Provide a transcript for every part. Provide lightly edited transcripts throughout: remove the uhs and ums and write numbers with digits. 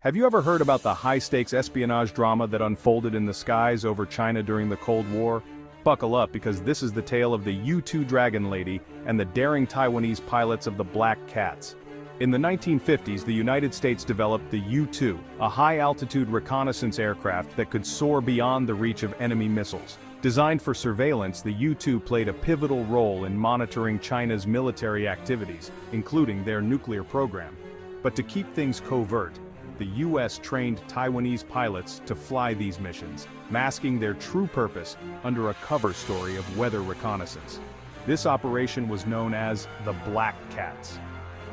Have you ever heard about the high-stakes espionage drama that unfolded in the skies over China during the Cold War? Buckle up because this is the tale of the U-2 Dragon Lady and the daring Taiwanese pilots of the Black Cats. In the 1950s, the United States developed the U-2, a high-altitude reconnaissance aircraft that could soar beyond the reach of enemy missiles. Designed for surveillance, the U-2 played a pivotal role in monitoring China's military activities, including their nuclear program. But to keep things covert, the U.S. trained Taiwanese pilots to fly these missions, masking their true purpose under a cover story of weather reconnaissance. This operation was known as the Black Cats.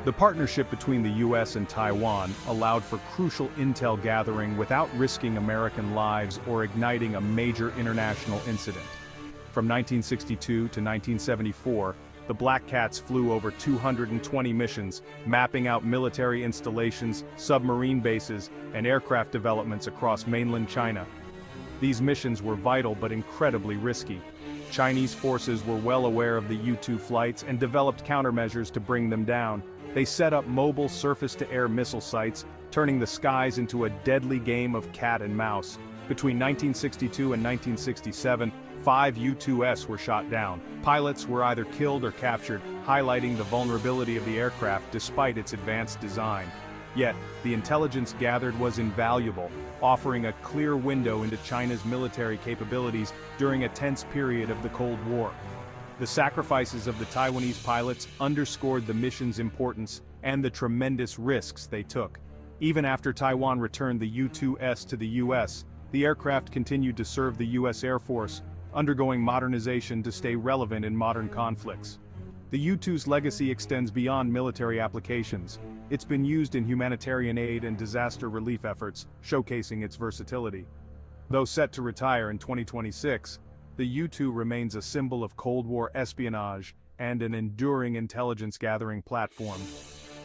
The partnership between the U.S. and Taiwan allowed for crucial intel gathering without risking American lives or igniting a major international incident. From 1962 to 1974, the Black Cats flew over 220 missions, mapping out military installations, submarine bases, and aircraft developments across mainland China. These missions were vital but incredibly risky. Chinese forces were well aware of the U-2 flights and developed countermeasures to bring them down. They set up mobile surface-to-air missile sites, turning the skies into a deadly game of cat and mouse. Between 1962 and 1967, 5 U-2s were shot down. Pilots were either killed or captured, highlighting the vulnerability of the aircraft despite its advanced design. Yet, the intelligence gathered was invaluable, offering a clear window into China's military capabilities during a tense period of the Cold War. The sacrifices of the Taiwanese pilots underscored the mission's importance and the tremendous risks they took. Even after Taiwan returned the U-2s to the U.S., the aircraft continued to serve the U.S. Air Force, undergoing modernization to stay relevant in modern conflicts. The U-2's legacy extends beyond military applications. It's been used in humanitarian aid and disaster relief efforts, showcasing its versatility. Though set to retire in 2026, the U-2 remains a symbol of Cold War espionage and an enduring intelligence-gathering platform.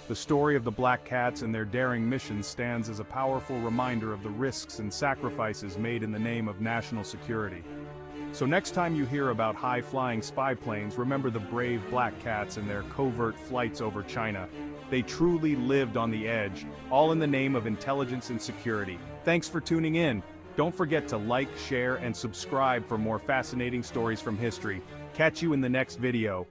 The story of the Black Cats and their daring missions stands as a powerful reminder of the risks and sacrifices made in the name of national security. So next time you hear about high-flying spy planes, remember the brave Black Cats and their covert flights over China. They truly lived on the edge, all in the name of intelligence and security. Thanks for tuning in. Don't forget to like, share, and subscribe for more fascinating stories from history. Catch you in the next video.